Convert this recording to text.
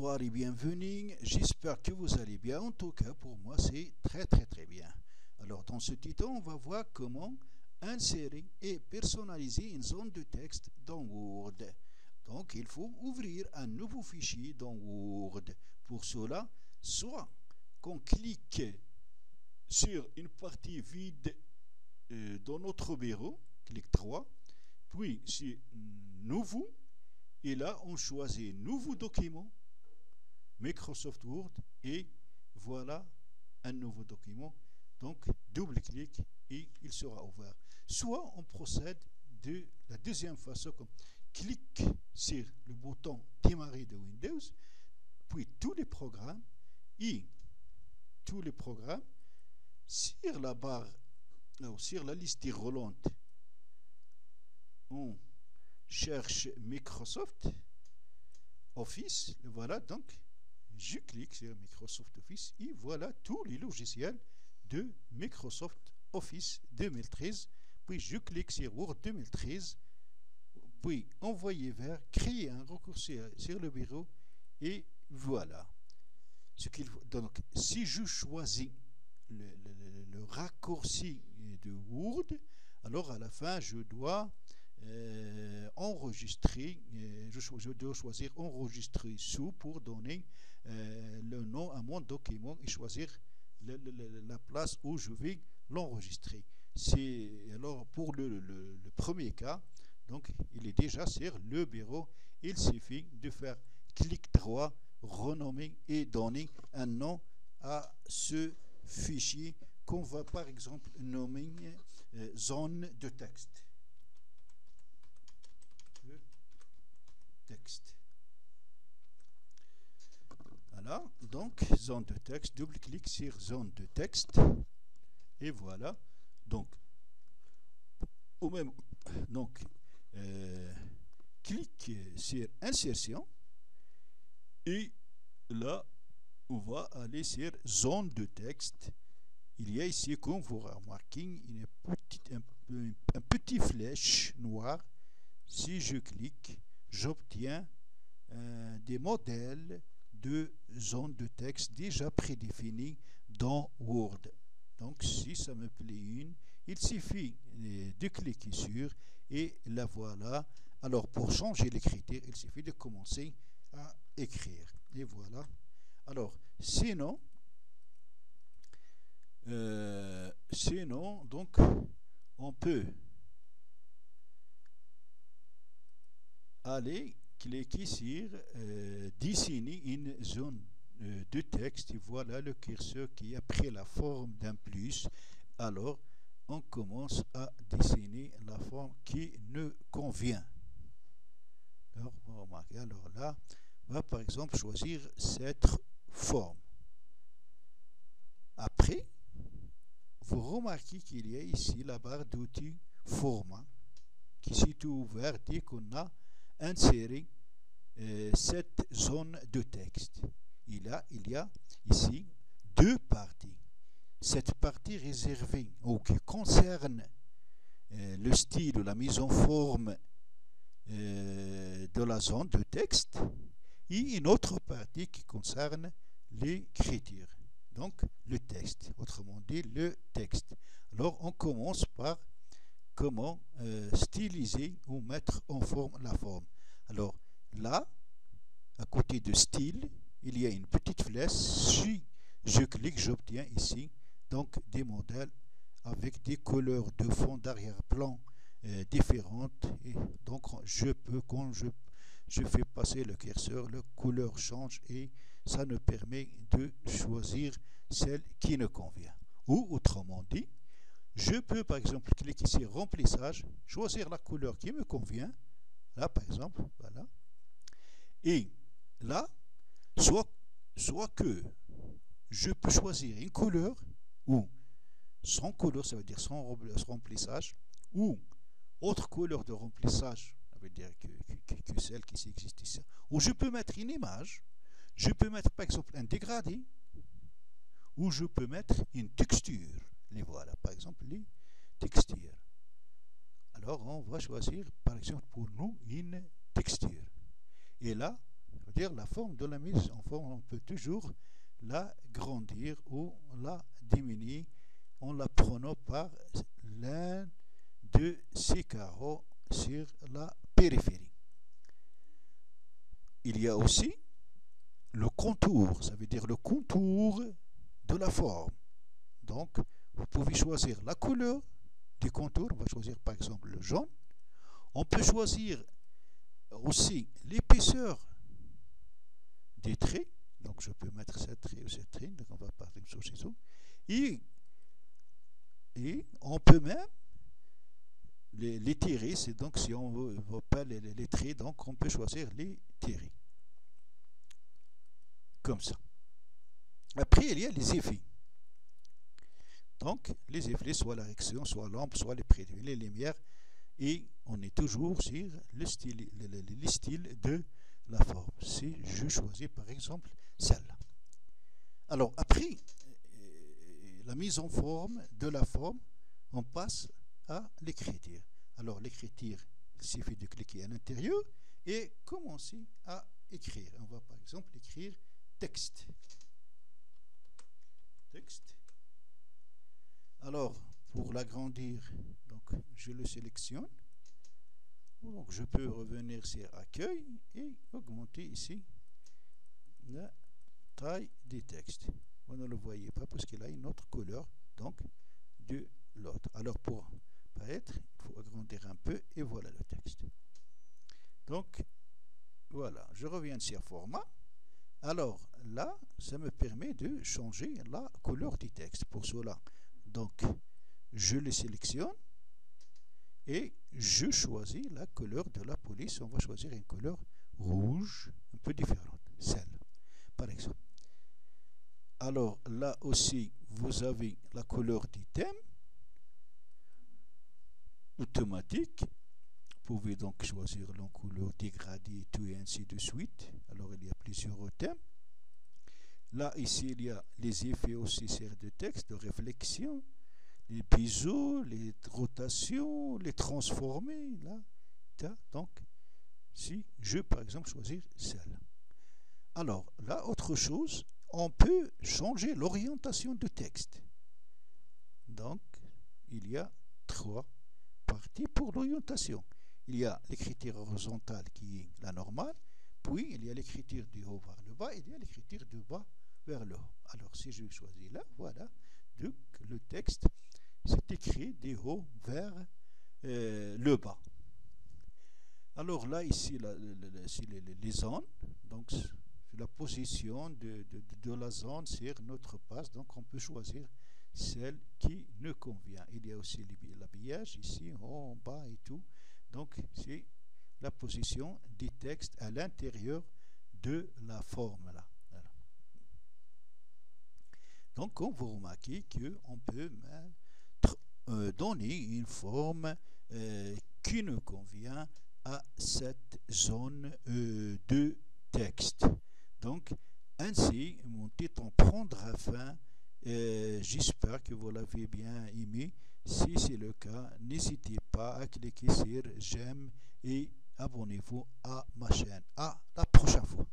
Bonsoir et bienvenue, j'espère que vous allez bien, en tout cas pour moi c'est très bien. Alors dans ce titre on va voir comment insérer et personnaliser une zone de texte dans Word. Donc il faut ouvrir un nouveau fichier dans Word. Pour cela, soit qu'on clique sur une partie vide dans notre bureau, clic 3, puis sur Nouveau, et là on choisit Nouveau document, Microsoft Word, et voilà un nouveau document. Donc double-clic et il sera ouvert. Soit on procède de la deuxième façon, comme clique sur le bouton démarrer de Windows, puis tous les programmes sur la barre, sur la liste roulante, on cherche Microsoft Office, voilà, donc je clique sur Microsoft Office et voilà tous les logiciels de Microsoft Office 2013, puis je clique sur Word 2013, puis envoyer vers, créer un raccourci sur le bureau et voilà. Donc si je choisis le raccourci de Word, alors à la fin je dois enregistrer, je dois choisir enregistrer sous pour donner le nom à mon document et choisir la place où je vais l'enregistrer. Alors pour le premier cas, donc il est déjà sur le bureau, il suffit de faire clic droit, renommer et donner un nom à ce fichier qu'on va par exemple nommer zone de texte. Voilà, donc zone de texte, double-clic sur zone de texte et voilà. Donc, ou même, donc, clique sur insertion et là, on va aller sur zone de texte. Il y a ici, comme vous remarquez, un petit flèche noire. Si je clique, j'obtiens des modèles de zones de texte déjà prédéfinis dans Word. Donc si ça me plaît une, il suffit de cliquer sur et la voilà. Alors pour changer l'écriture, il suffit de commencer à écrire. Et voilà. Alors sinon, donc on peut aller cliquer sur dessiner une zone de texte et voilà le curseur qui a pris la forme d'un plus. Alors on commence à dessiner la forme qui nous convient. Alors, vous remarquez, alors là, on va par exemple choisir cette forme. Après, vous remarquez qu'il y a ici la barre d'outils format qui s'est ouverte dès qu'on a inséré cette zone de texte. Il y a ici deux parties. Cette partie réservée ou qui concerne le style ou la mise en forme de la zone de texte et une autre partie qui concerne l'écriture. Donc le texte, autrement dit le texte. Alors on commence par comment styliser ou mettre en forme la forme. Alors là, à côté de style, il y a une petite flèche. Si je clique, j'obtiens ici donc des modèles avec des couleurs de fond d'arrière-plan différentes. Et donc je peux, quand je fais passer le curseur, la couleur change et ça nous permet de choisir celle qui nous convient. Ou autrement dit, je peux par exemple cliquer sur remplissage, choisir la couleur qui me convient, là par exemple, voilà. Et là, soit que je peux choisir une couleur, ou sans couleur, ça veut dire sans remplissage, ou autre couleur de remplissage, ça veut dire que celle qui existe ici, ou je peux mettre une image, je peux mettre par exemple un dégradé, ou je peux mettre une texture. Les voilà, par exemple, les textures. Alors, on va choisir, par exemple, pour nous, une texture. Et là, C'est-à-dire la forme de la mise en forme, on peut toujours la grandir ou la diminuer en la prenant par l'un de ces carreaux sur la périphérie. Il y a aussi le contour, ça veut dire le contour de la forme. Donc, vous pouvez choisir la couleur du contour, on va choisir par exemple le jaune. On peut choisir aussi l'épaisseur des traits, donc je peux mettre cette trait ou cette trait, donc on va partir sur ces autres. Et on peut même les tirer, c'est donc si on ne veut pas les traits, donc on peut choisir les tirer. Comme ça. Après, il y a les effets. Donc, les effets, soit la réaction, soit l'ample, soit les prédits, les lumières, et on est toujours sur le style de la forme. Si je choisis par exemple celle-là. Alors, après la mise en forme de la forme, on passe à l'écriture. Alors, l'écriture, il suffit de cliquer à l'intérieur et commencer à écrire. On va par exemple écrire texte. Texte. Alors, pour l'agrandir, donc je le sélectionne. Donc, je peux revenir sur accueil et augmenter ici la taille des textes. Vous ne le voyez pas parce qu'il a une autre couleur donc de l'autre. Alors, pour paraître, il faut agrandir un peu et voilà le texte. Donc, voilà, je reviens sur format. Alors là, ça me permet de changer la couleur du texte. Pour cela, donc, je le sélectionne et je choisis la couleur de la police. On va choisir une couleur rouge, un peu différente, celle, par exemple. Alors là aussi, vous avez la couleur du thème automatique. Vous pouvez donc choisir la couleur dégradée et tout et ainsi de suite. Alors il y a plusieurs thèmes. Là, ici, il y a les effets aussi sur de texte, de réflexion, les biseaux, les rotations, les transformés. Là, donc, si je, par exemple, choisir celle. Alors, là, autre chose, on peut changer l'orientation du texte. Donc, il y a 3 parties pour l'orientation. Il y a l'écriture horizontale qui est la normale, puis il y a l'écriture du haut vers le bas, et il y a l'écriture du bas vers le haut. Alors si je choisis là, voilà, donc le texte c'est écrit du haut vers le bas. Alors là, ici, les zones, donc la position de la zone sur notre page, donc on peut choisir celle qui nous convient. Il y a aussi l'habillage ici, en haut, en bas et tout. Donc, c'est la position des textes à l'intérieur de la forme là. Voilà. Donc, on vous remarquez qu'on peut donner une forme qui nous convient à cette zone de texte. Donc, ainsi, mon titre en prendra fin. J'espère que vous l'avez bien aimé. Si c'est le cas, n'hésitez pas à cliquer sur j'aime et abonnez-vous à ma chaîne. À la prochaine fois.